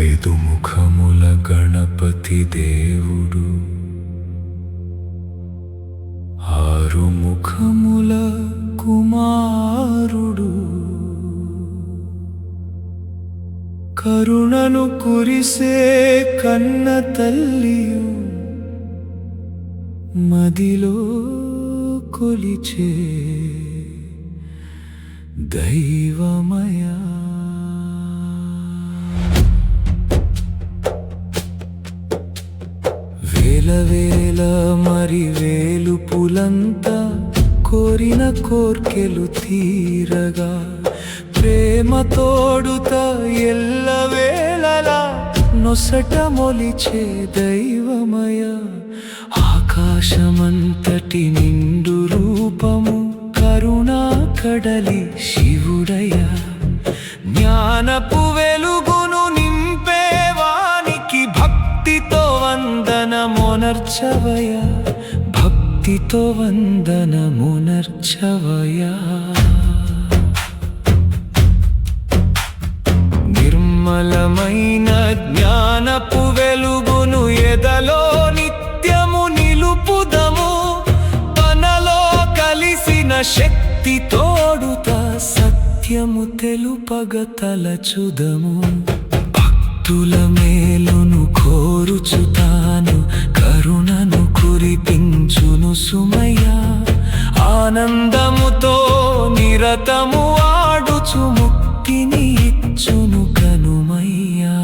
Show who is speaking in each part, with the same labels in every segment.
Speaker 1: ఐదు ముఖముల గణపతి దేవుడు, ఆరు ముఖముల కుమారుడు, కరుణను కురిసే కన్న తల్లియు, మదిలో కొలిచే దైవమయా. వేల వేల మరి వేలుపులంతా కోరిన కోర్కెలు తీరగా, ప్రేమ తోడుత ఎల్లవేళలా నొసట మొలిచే దైవమయ. ఆకాశమంతటి నిండు రూపము కరుణా కడలి శివుడయ. జ్ఞానపు వెలుగును నింపేవానికి భక్తితో వందనమునర్చవయ, భక్తితో వందనమునర్చవయా. నిర్మలమైన జ్ఞానపు వెలుగును ఎదలో నిత్యము నిలుపుదము. తనలో కలిసిన శక్తి తోడుత సత్యము తెలుపగ తలచుదము. భక్తుల మేలును కోరుచు తాను కరుణను కురిపించును సుమయ్య. ఆనందముతో నిరతము ఆడుచు ముక్తిని ఇచ్చును కనుమయ్యా.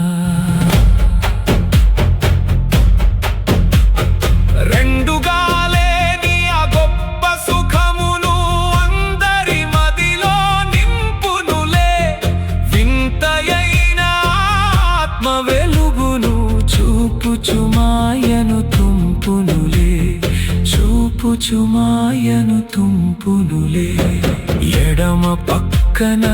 Speaker 1: రెండుగా లేని ఆ గొప్ప సుఖమును అందరి మదిలో నింపునులే. వింతయైన ఆత్మ వెలుగును చూపుచు మాయను తుంపునులే, చూపుచు మాయను తుంపునులే. ఎడమ పక్కన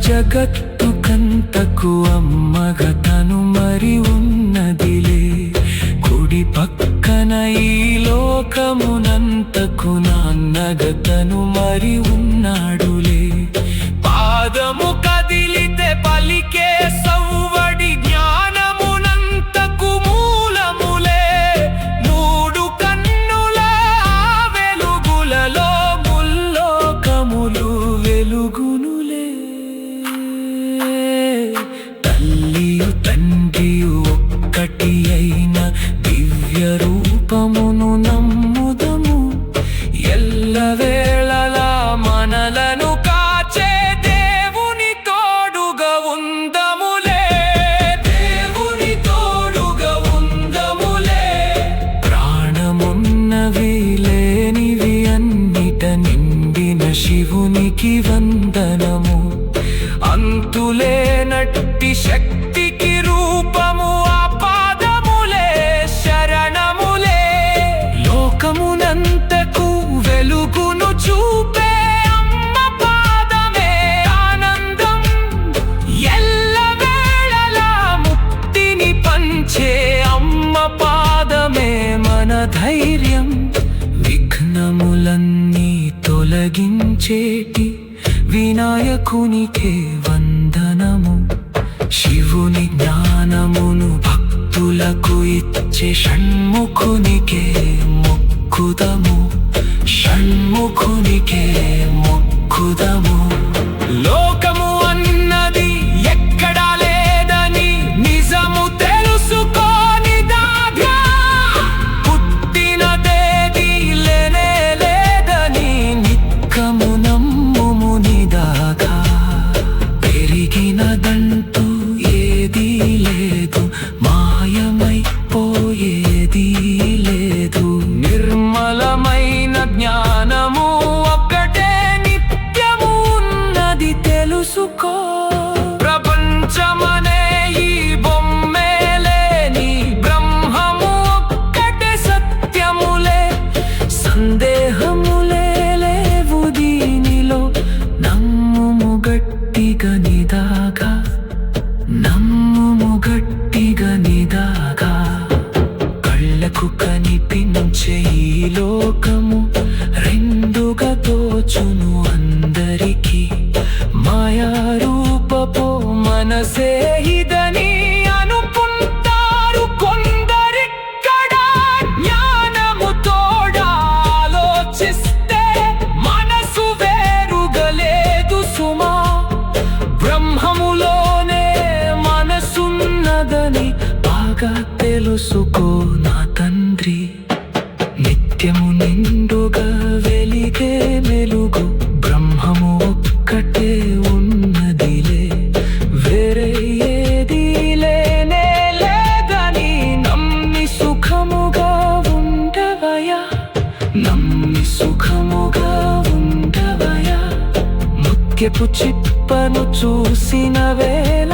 Speaker 1: జగత్తు కంతకు అమ్మగా తను మరి ఉన్నదిలే. కుడి పక్కన ఈ లోకమునంతకు నాన్నగా తను మరి ఉన్నాడులే. పాదము కదిలితే పలికే సవ్వడి జ్ఞానమునంతకు మూలములే. మూడు కన్నుల వెలుగులలో ముల్లోకములు వెలుగునులే. తల్లియు తండ్రియు ఒక్కటి అయిన దివ్య రూపమును నమ్ముదము. ఎల్లవేళలా మనలను కాచే దేవుని తోడుగా ఉందములే, దేవుని తోడుగా ఉందములే. ప్రాణమున్నవి లేనివి అన్నిట నిండిన శివునికి వందనము. అంతులేనట్టి శక్తికి రూపము ఆ పాదములే, శరణములే. లోకమునంతకు వెలుగును చూపే అమ్మ పాదమే ఆనందం. ఎల్లవేళలా ముక్తిని పంచే అమ్మ పాదమే మన ధైర్యం. విఘ్నములన్నీ తొలగించేటి వినాయకునికే వందనము. శివుని జ్ఞానమును భక్తులకు ఇచ్చే షణ్ముఖునికే మొక్కుదము, షణ్ముఖునికే మొక్కుదము. లోకము అన్నది ఎక్కడా లేదని నిజము తెలుసుకోని దాగా, పుట్టినదేది లేనే లేదని నిక్కము నమ్ముము నిదాగా. పెరిగినదంటూ ఏదీ లేదు, మాయమైపోయేది లేదు. నిర్మలమైన జ్ఞానము ఒక్కటే నిత్యము ఉన్నది తెలుసుకో. ప్రపంచమనే ఈ బొమ్మే లేని బ్రహ్మము ఒక్కటే సత్యములే. సందేహములే లేవు దీనిలో, నమ్ముము గట్టిగా నిదాగా, నమ్ముము గట్టిగా నిదాగా. కళ్ళకు కనిపించే ఈ లోకము రెండుగా తోచును అందరికీ. మాయా రూపపు మనసే ఇదని అనుకో. తెలుసుకో నా తండ్రి. నిత్యము నిండుగా వెలిగే వెలుగు బ్రహ్మము ఒక్కటే ఉన్నదిలే, వేరే ఏదీ లేనే లేదని నమ్మి సుఖముగా ఉండవయ్యా, నమ్మి సుఖముగా ఉండవయ్యా. ముత్యపు చిప్పను చూసిన వేళ